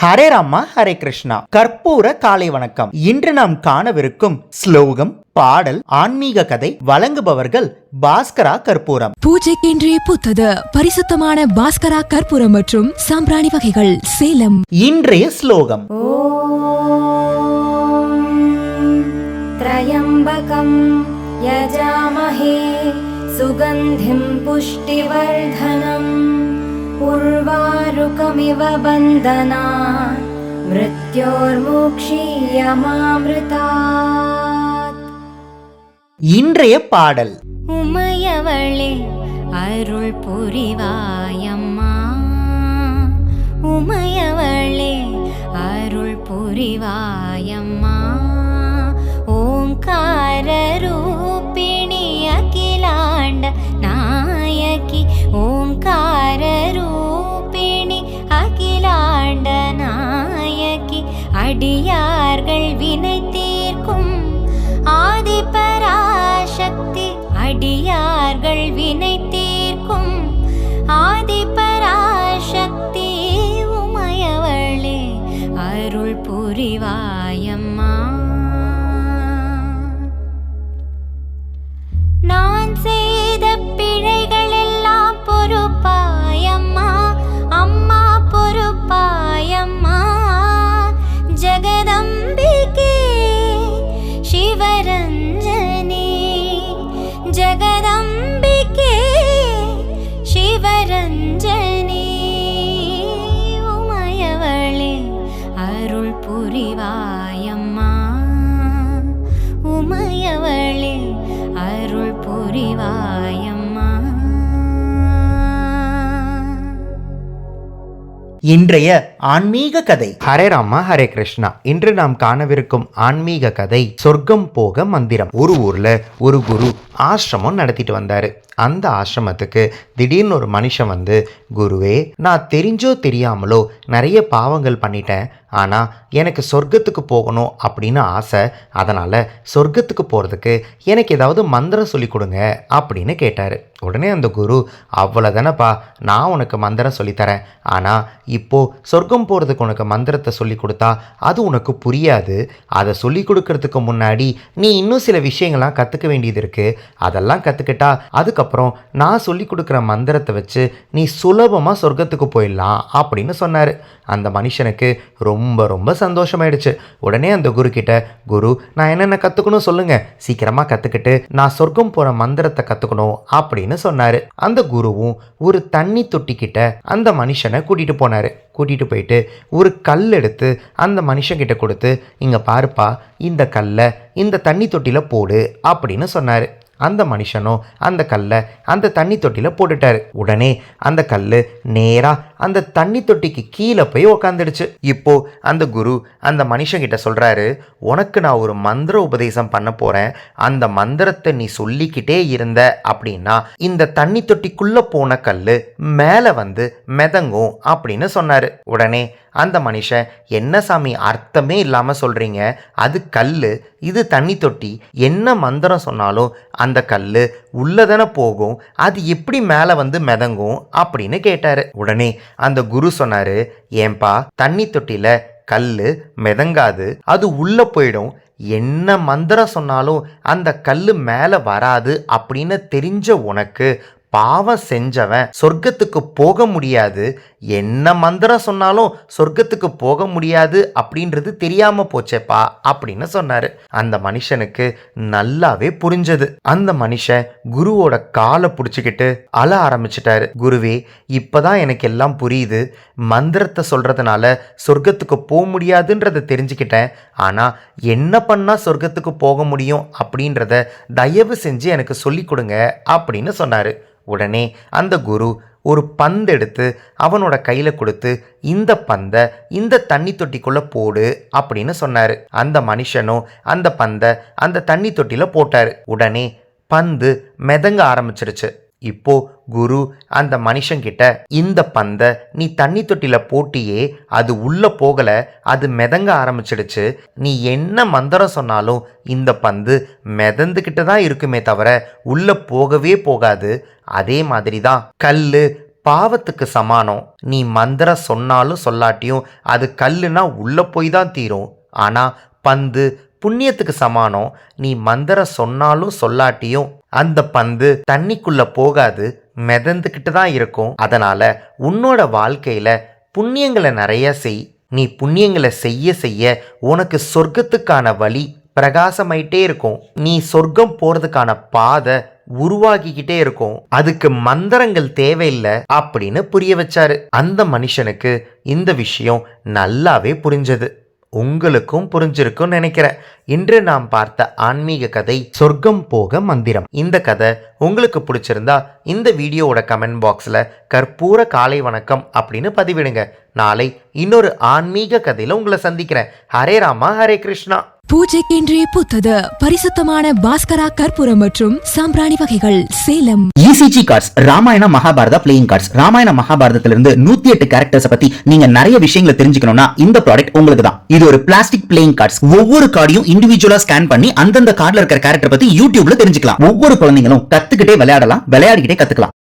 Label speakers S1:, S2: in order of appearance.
S1: ஹரே ராமா ஹரே கிருஷ்ணா. கற்பூர காலை வணக்கம். இன்று நாம் காணவிருக்கும் ஸ்லோகம், பாடல், ஆன்மீக கதை வழங்குபவர்கள் பாஸ்கரா கற்பூரம்.
S2: பூஜைக்கென்றே புத்தது பரிசுத்தமான பாஸ்கரா கற்பூரம் மற்றும் சாம்பிராணி வகைகள், சேலம்.
S1: இன்றைய ஸ்லோகம்:
S3: த்ரயம்பகம் யஜாமஹே சுகந்திம் புஷ்டிவர்தனம் உர்வாருகமிவ பந்தனாத் மிருத்யோர்முக்ஷீயமாம்ருதாத்.
S1: இன்றைய பாடல்:
S3: உமையவளே அருள் புரிவாயம்மா, உமையவளே அருள் புரிவாயம்மா. ஓங்கார ரூபிணி அகிலாண்ட நாயகி, ஓங்கார ரூபிணி அகிலாண்ட நாயகி. அடியார்கள் வினை தீர்க்கும் ஆதிபராசக்தி, அடியார்கள் வினை தீர்க்கும் ஆதிபராசக்தி. உமையவளே அருள் புரிவாயம்மா. நான் செய்த பிழைகள் எல்லாம் பொறுப்பாயம்மா, அம்மா பொறுப்பாயம்மா. ஜெகதம்பிகே சிவரஞ்சனி, ஜெகதம்பிகே சிவரஞ்சனி. உமையவளே அருள் புரிவாயம்மா, உமையவளே அருள் புரிவாயம்மா.
S1: இன்றைய ஆன்மீக கதை. ஹரே ராமா ஹரே கிருஷ்ணா. இன்று நாம் காணவிருக்கும் ஆன்மீக கதை சொர்க்கம் போக மந்திரம். ஒரு ஊர்ல ஒரு குரு ஆசிரமம் நடத்திட்டு வந்தாரு. அந்த ஆசிரமத்துக்கு திடீர்னு ஒரு மனுஷன் வந்து, குருவே, நான் தெரிஞ்சோ தெரியாமலோ நிறைய பாவங்கள் பண்ணிட்டேன், ஆனால் எனக்கு சொர்க்கத்துக்கு போகணும் அப்படின்னு ஆசை, அதனால் சொர்க்கத்துக்கு போகிறதுக்கு எனக்கு ஏதாவது மந்திரம் சொல்லி கொடுங்க அப்படின்னு கேட்டார். உடனே அந்த குரு, அவ்வளோதானப்பா, நான் உனக்கு மந்திரம் சொல்லித்தரேன், ஆனால் இப்போது சொர்க்கம் போகிறதுக்கு உனக்கு மந்திரத்தை சொல்லி கொடுத்தா அது உனக்கு புரியாது. அதை சொல்லி கொடுக்கறதுக்கு முன்னாடி நீ இன்னும் சில விஷயங்கள்லாம் கற்றுக்க வேண்டியது இருக்குது. அதெல்லாம் கற்றுக்கிட்டா அதுக்கப்புறம் நான் சொல்லி கொடுக்குற மந்திரத்தை வச்சு நீ சுலபமாக சொர்க்கத்துக்கு போயிடலாம் அப்படின்னு சொன்னார். அந்த மனுஷனுக்கு ரொம்ப ரொம்ப சந்தோஷமாயிடுச்சு. உடனே அந்த குரு கிட்ட, குரு, நான் என்னென்ன கற்றுக்கணும் சொல்லுங்கள், சீக்கிரமாக கற்றுக்கிட்டு நான் சொர்க்கம் போகிற மந்திரத்தை கற்றுக்கணும் அப்படின்னு சொன்னார். அந்த குருவும் ஒரு தண்ணி தொட்டிக்கிட்ட அந்த மனுஷனை கூட்டிகிட்டு போனார். கூட்டிகிட்டு போயிட்டு ஒரு கல் எடுத்து அந்த மனுஷங்கிட்ட கொடுத்து, இங்கே பாருப்பா, இந்த கல்லை இந்த தண்ணி தொட்டியில் போடு அப்படின்னு சொன்னார். அந்த மனுஷனும் அந்த கல்லை அந்த தண்ணி தொட்டியில் போட்டுட்டாரு. உடனே அந்த கல் நேராக அந்த தண்ணி தொட்டிக்கு கீழே போய் உக்காந்துடுச்சு. இப்போ அந்த குரு அந்த மனுஷங்கிட்ட சொல்கிறாரு, உனக்கு நான் ஒரு மந்திர உபதேசம் பண்ண போகிறேன், அந்த மந்திரத்தை நீ சொல்லிக்கிட்டே இருந்த அப்படின்னா இந்த தண்ணி தொட்டிக்குள்ளே போன கல் மேலே வந்து மிதங்கும் அப்படின்னு சொன்னார். உடனே அந்த மனுஷன், என்ன சாமி, அர்த்தமே இல்லாமல் சொல்கிறீங்க, அது கல், இது தண்ணி தொட்டி, என்ன மந்திரம் சொன்னாலும் அந்த கல் உள்ளதான போகும், அது எப்படி மேலே வந்து மிதங்கும் அப்படின்னு கேட்டார். உடனே அந்த குரு சொன்னார், ஏன்பா, தண்ணி தொட்டியில் கல் மிதங்காது, அது உள்ளே போயிடும், என்ன மந்திரம் சொன்னாலும் அந்த கல் மேலே வராது அப்படின்னு தெரிஞ்ச உனக்கு பாவம் செஞ்சவன் சொர்க்கத்துக்கு போக முடியாது, என்ன மந்திரம் சொன்னாலும் சொர்க்கத்துக்கு போக முடியாது அப்படின்றது தெரியாம போச்சேப்பா அப்படின்னு சொன்னாரு. அந்த மனுஷனுக்கு நல்லாவே புரிஞ்சது. அந்த மனுஷன் குருவோட காலை பிடிச்சிக்கிட்டு அழ ஆரம்பிச்சிட்டாரு. குருவே, இப்பதான் எனக்கு எல்லாம் புரியுது, மந்திரத்தை சொல்றதுனால சொர்க்கத்துக்கு போக முடியாதுன்றதை தெரிஞ்சுக்கிட்டேன், ஆனா என்ன பண்ணா சொர்க்கத்துக்கு போக முடியும் அப்படின்றத தயவு செஞ்சு எனக்கு சொல்லி கொடுங்க அப்படின்னு சொன்னாரு. உடனே அந்த குரு ஒரு பந்து எடுத்து அவனோட கையில் கொடுத்து, இந்த பந்தை இந்த தண்ணி தொட்டிக்குள்ளே போடு அப்படின்னு சொன்னார். அந்த மனுஷனும் அந்த பந்தை அந்த தண்ணி தொட்டியில் போட்டார். உடனே பந்து மிதங்க ஆரம்பிச்சிருச்சு. இப்போ குரு அந்த மனுஷங்கிட்ட, இந்த பந்தை நீ தண்ணி தொட்டில போட்டியே, அது உள்ள போகல, அது மிதங்க ஆரம்பிச்சிடுச்சு, நீ என்ன மந்திரம் சொன்னாலும் இந்த பந்து மிதந்துக்கிட்டு தான் இருக்குமே தவிர உள்ள போகவே போகாது. அதே மாதிரி தான் கல் பாவத்துக்கு சமானம். நீ மந்திரம் சொன்னாலும் சொல்லாட்டியும் அது கல்லுனா உள்ள போய் தான் தீரும். ஆனா பந்து புண்ணியத்துக்கு சமானம். நீ மந்திரம் சொன்னாலும் சொல்லாட்டியும் அந்த பந்து தண்ணிக்குள்ள போகாது, மிதந்துக்கிட்டு தான் இருக்கும். அதனால உன்னோட வாழ்க்கையில புண்ணியங்களை நிறைய செய். நீ புண்ணியங்களை செய்ய செய்ய உனக்கு சொர்க்கத்துக்கான வழி பிரகாசமாயிட்டே இருக்கும். நீ சொர்க்கம் போறதுக்கான பாதை உருவாகிக்கிட்டே இருக்கும். அதுக்கு மந்திரங்கள் தேவையில்லை அப்படின்னு புரிய வச்சாரு. அந்த மனுஷனுக்கு இந்த விஷயம் நல்லாவே புரிஞ்சது. உங்களுக்கும் புரிஞ்சிருக்கும் நினைக்கிறேன். இன்று நாம் பார்த்த ஆன்மீக கதை சொர்க்கம் போக மந்திரம். இந்த கதை உங்களுக்கு பிடிச்சிருந்தா இந்த வீடியோவோட கமெண்ட் பாக்ஸ்ல கற்பூர காலை வணக்கம் அப்படின்னு பதிவிடுங்க. நாளை இன்னொரு ஆன்மீக கதையில உங்களை சந்திக்கிறேன். ஹரே ராமா ஹரே கிருஷ்ணா.
S2: பூஜைக்கென்றே பூத்தது பரிசுத்தமான பாஸ்கரா கற்பூரம் மற்றும் சாம்பிராணி வகைகள் Salem.
S4: ECG cards, Ramayana Mahabharata playing cards. ராமாயண மகாபாரதத்திலிருந்து 108 கேரக்டர்ஸ் பத்தி நீங்க நிறைய விஷயங்களை தெரிஞ்சுக்கணும்னா இந்த ப்ராடக்ட் உங்களுக்கு தான். இது ஒரு பிளாஸ்டிக் பிளேயிங் கார்ட்ஸ். ஒவ்வொரு கார்டையும் இண்டிவிஜுவலா ஸ்கேன் பண்ணி அந்தந்த கார்டுல இருக்கிற கேரக்டர் பத்தி யூடியூப்ல தெரிஞ்சுக்கலாம். ஒவ்வொரு குழந்தைங்களும் கத்துக்கிட்டே விளையாடலாம், விளையாடிக்கிட்டே கத்துக்கலாம்.